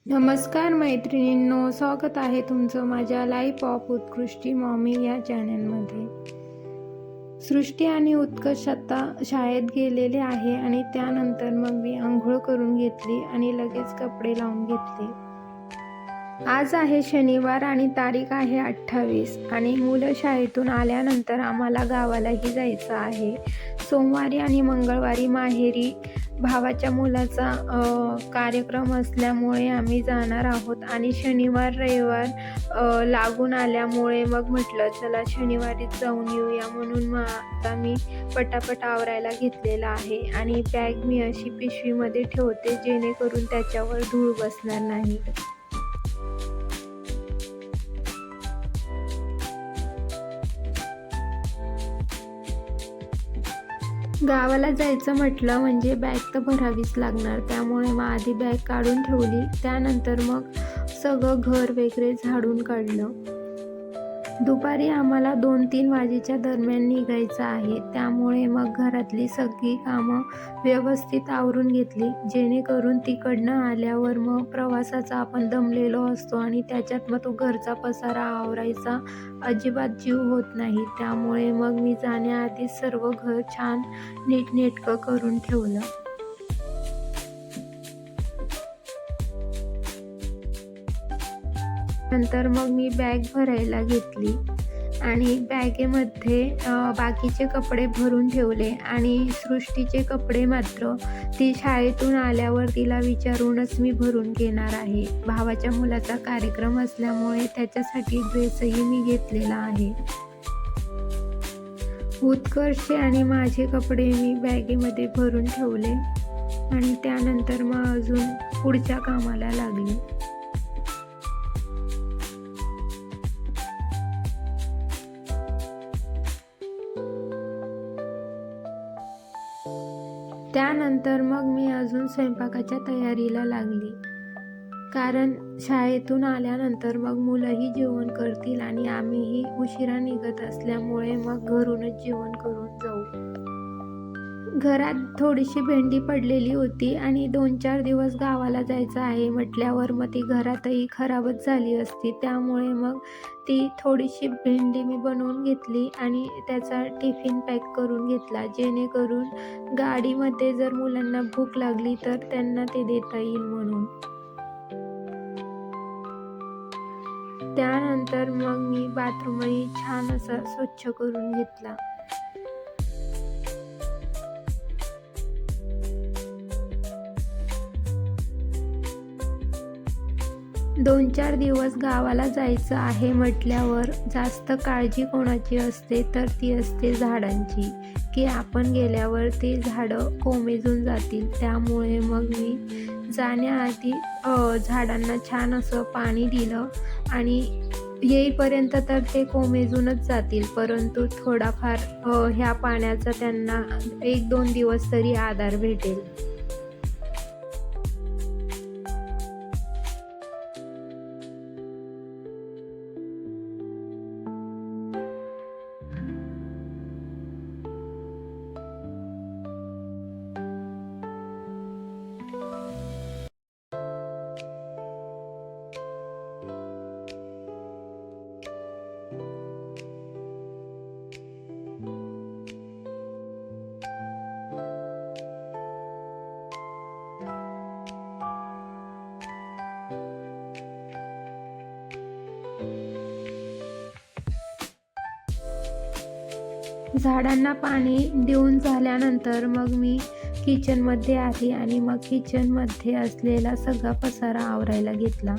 नमस्कार मैत्रिणींनो, स्वागत आहे तुमचं माझ्या लाईफ ऑफ उत्कृष्टी मॉमी या चॅनलमध्ये. सृष्टी आणि उत्कर्ष आता शाळेत गेलेले आहे आणि त्यानंतर मग मी आंघोळ करून घेतली आणि लगेच कपडे लावून घेतले. आज आहे शनिवार आणि तारीख आहे 28 आणि मुलं शाळेतून आल्यानंतर आम्हाला गावालाही जायचं आहे. सोमवारी आणि मंगळवारी माहेरी भावाच्या मुलाचा कार्यक्रम असल्यामुळे आम्ही जाणार आहोत आणि शनिवार रविवार लागून आल्यामुळे मग म्हटलं चला शनिवारीच जाऊन येऊया, म्हणून मग आता मी पटापट आवरायला घेतलेला आहे आणि बॅग मी अशी पिशवीमध्ये ठेवते जेणेकरून त्याच्यावर धूळ बसणार नाही. गावाला जायचं म्हटलं म्हणजे बॅग तर भरावीच लागणार, त्यामुळे मग आधी बॅग काढून ठेवली. त्यानंतर मग सगळं घर वगैरे झाडून काढलं. दुपारी आम्हाला 2-3 वाजेच्या दरम्यान निघायचं आहे, त्यामुळे मग घरातली सगळी कामं व्यवस्थित आवरून घेतली जेणेकरून तिकडनं आल्यावर मग प्रवासाचा आपण दमलेलो असतो आणि त्याच्यात मग तो घरचा पसारा आवरायचा अजिबात जीव होत नाही. त्यामुळे मग मी जाण्याआधीच सर्व घर छान नीटनेटकं करून ठेवलं. नंतर मग मी बॅग भरायला घेतली आणि बॅगेमध्ये बाकीचे कपडे भरून ठेवले आणि सृष्टीचे कपडे मात्र ती शाळेतून आल्यावर तिला विचारूनच मी भरून घेणार आहे. भावाच्या मुलाचा कार्यक्रम असल्यामुळे त्याच्यासाठी ड्रेसही मी घेतलेला आहे. उत्कर्ष आणि माझे कपडे मी बॅगेमध्ये भरून ठेवले आणि त्यानंतर मग अजून पुढच्या कामाला लागले. त्यानंतर मग मी अजून स्वयंपाकाच्या तयारीला लागली, कारण शाळेतून आल्यानंतर मग मुलंही जेवण करतील आणि आम्हीही उशिरा निघत असल्यामुळे मग घरूनच जेवण करून जाऊ. घरात थोडीशी भेंडी पडलेली होती आणि 2-4 दिवस गावाला जायचं आहे म्हटल्यावर मग ती घरातही खराबच झाली असती, त्यामुळे मग ती थोडीशी भेंडी मी बनवून घेतली आणि त्याचा टिफिन पॅक करून घेतला जेणेकरून गाडीमध्ये जर मुलांना भूक लागली तर त्यांना ते देता येईल म्हणून. त्यानंतर मग मी बाथरूमही छान असा स्वच्छ करून घेतला. 2-4 दिवस गावाला जायचं आहे म्हटल्यावर जास्त काळजी कोणाची असते तर ती असते झाडांची, की आपण गेल्यावर ते झाडं कोमेजून जातील. त्यामुळे मग मी जाण्याआधी झाडांना छान असं पाणी दिलं आणि येईपर्यंत तर ते कोमेजूनच जातील, परंतु थोडाफार ह्या पाण्याचा त्यांना 1-2 दिवस तरी आधार भेटेल. झाडांना पाणी देऊन झाल्यानंतर मग मी किचनमध्ये आली आणि मग किचनमध्ये असलेला सगळा पसारा आवरायला घेतला.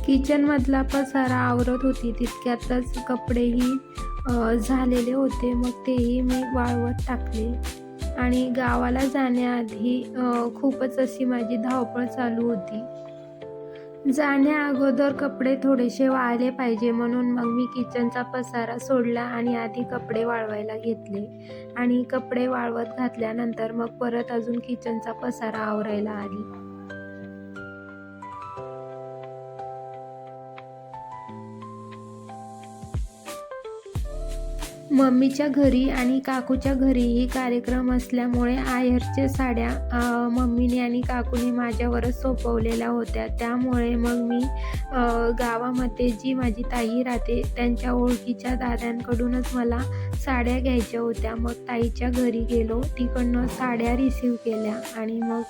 किचनमधला पसारा आवरत होती तितक्यातच कपडेही झालेले होते, मग तेही मी वाळवत टाकले आणि गावाला जाण्याआधी खूपच अशी माझी धावपळ चालू होती. जाण्या अगोदर कपडे थोडेसे वाळले पाहिजे म्हणून मग मी किचनचा पसारा सोडला आणि आधी कपडे वाळवायला घेतले आणि कपडे वाळवत घातल्यानंतर मग परत अजून किचनचा पसारा आवरायला आली. मम्मीच्या घरी आणि काकूच्या घरीही कार्यक्रम असल्यामुळे आहेरच्या साड्या मम्मीने आणि काकूने माझ्यावरच सोपवलेल्या होत्या. त्यामुळे मग मी गावामध्ये जी माझी ताई राहते त्यांच्या ओळखीच्या दादांकडूनच मला साड्या घ्यायच्या होत्या. मग ताईच्या घरी गेलो, तिकडनं साड्या रिसीव केल्या आणि मग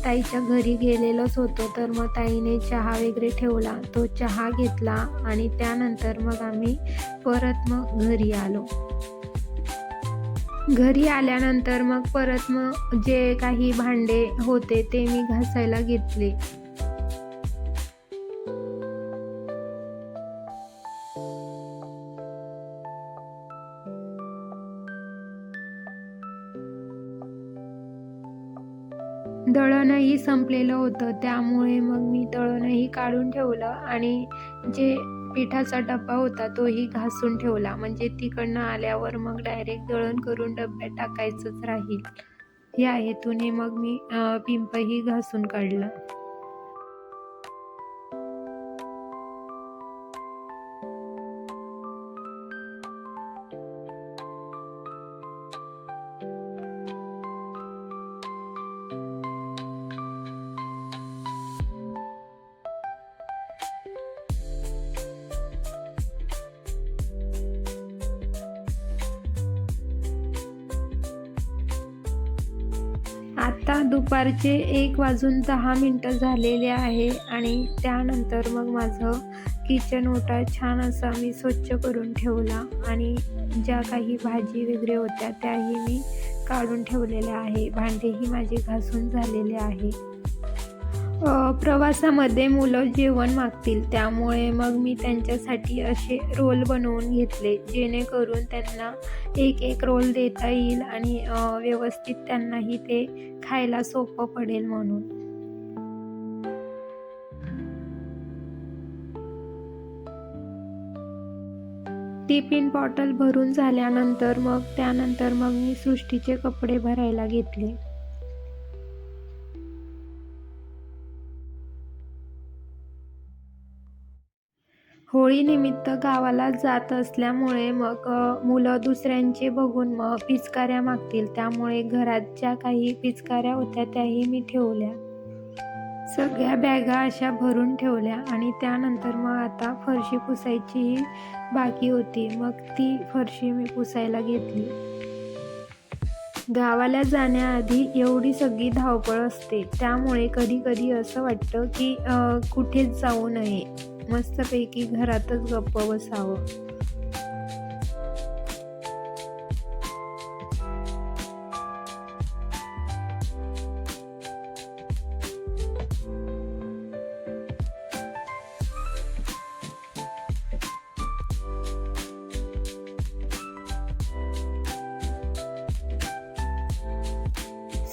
ताईच्या घरी गेलेलोच होतो, तर मग ताईने चहा वगैरे ठेवला, तो चहा घेतला आणि त्यानंतर मग आम्ही परत मग घरी आलो. घरी आल्यानंतर मग परत मग जे काही भांडे होते ते मी घासायला घेतले. दळणही संपलेलं होतं, त्यामुळे मग मी दळणही काढून ठेवलं आणि जे पिठाचा डब्बा होता तोही घासून ठेवला, म्हणजे तिकडनं आल्यावर मग डायरेक्ट दळण करून डब्यात टाकायचंच राहील या हेतूने मग मी पिंपही घासून काढलं. आता दुपारचे 1:10 झालेले आहे आणि त्यानंतर मग माझं किचन ओटा छान असा मी स्वच्छ करून ठेवला आणि ज्या काही भाजी वगैरे होत्या त्याही मी काढून ठेवलेल्या आहे. भांडेही माझे घासून झालेले आहे. प्रवासामध्ये मुलं जेवण मागतील, त्यामुळे मग मी त्यांच्यासाठी असे रोल बनवून घेतले, जेणेकरून त्यांना एक रोल देता येईल आणि व्यवस्थित त्यांनाही ते खायला सोपं पडेल म्हणून. टिफिन बॉटल भरून झाल्यानंतर मग त्यानंतर मग मी सृष्टीचे कपडे भरायला घेतले. होळीनिमित्त गावाला जात असल्यामुळे मग मुलं दुसऱ्यांचे बघून मग पिचकाऱ्या मागतील, त्यामुळे घरात ज्या काही पिचकाऱ्या होत्या त्याही मी ठेवल्या. सगळ्या बॅगा अशा भरून ठेवल्या आणि त्यानंतर मग आता फरशी पुसायचीही बाकी होती, मग ती फरशी मी पुसायला घेतली. गावाला जाण्याआधी एवढी सगळी धावपळ असते, त्यामुळे कधी कधी असं वाटतं की कुठेच जाऊ नये, मस्तपैकी घरातच गप्प बसावं.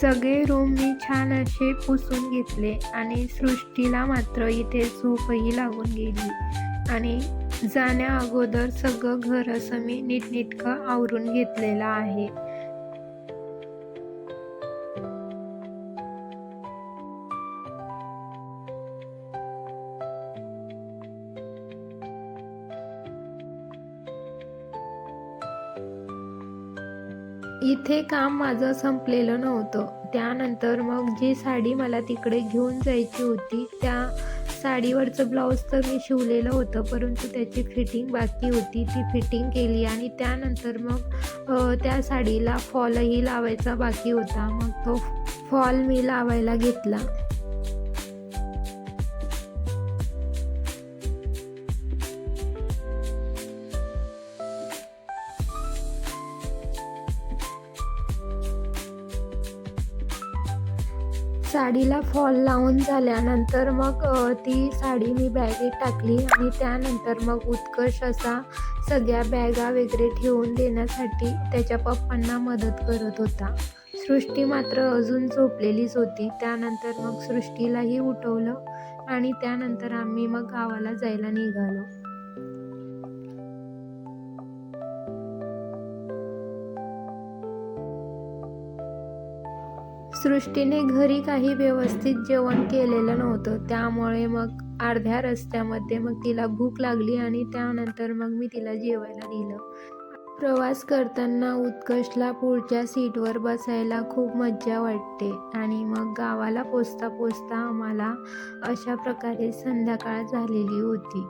सगळे रूम मी छान असे पुसून घेतले आणि सृष्टीला मात्र इथे झोपही लागून गेली आणि जाण्या अगोदर सगळं घर असं मी नीटनेटकं आवरून घेतलेलं आहे. इथे काम माझं संपलेलं नव्हतं. त्यानंतर मग जी साडी मला तिकडे घेऊन जायची होती त्या साडीवरचं ब्लाऊज तर मी शिवलेलं होतं, परंतु त्याची फिटिंग बाकी होती, ती फिटिंग केली आणि त्यानंतर मग त्या साडीला फॉलही लावायचा बाकी होता. मग तो फॉल मी लावायला घेतला. साडीला फॉल लावून झाल्यानंतर मग ती साडी मी बॅगेत टाकली आणि त्यानंतर मग उत्कर्ष असा सगळ्या बॅगा वगैरे ठेवून देण्यासाठी त्याच्या पप्पांना मदत करत होता. सृष्टी मात्र अजून झोपलेलीच होती. त्यानंतर मग सृष्टीलाही उठवलं. आणि त्यानंतर आम्ही मग गावाला जायला निघालो. सृष्टीने घरी काही व्यवस्थित जेवण केलेलं नव्हतं, त्यामुळे मग अर्ध्या रस्त्यामध्ये मग तिला भूक लागली आणि त्यानंतर मग मी तिला जेवायला दिलं. प्रवास करताना उत्कर्षला पुढच्या सीटवर बसायला खूप मज्जा वाटते आणि मग गावाला पोचता पोचता आम्हाला अशा प्रकारे संध्याकाळ झालेली होती.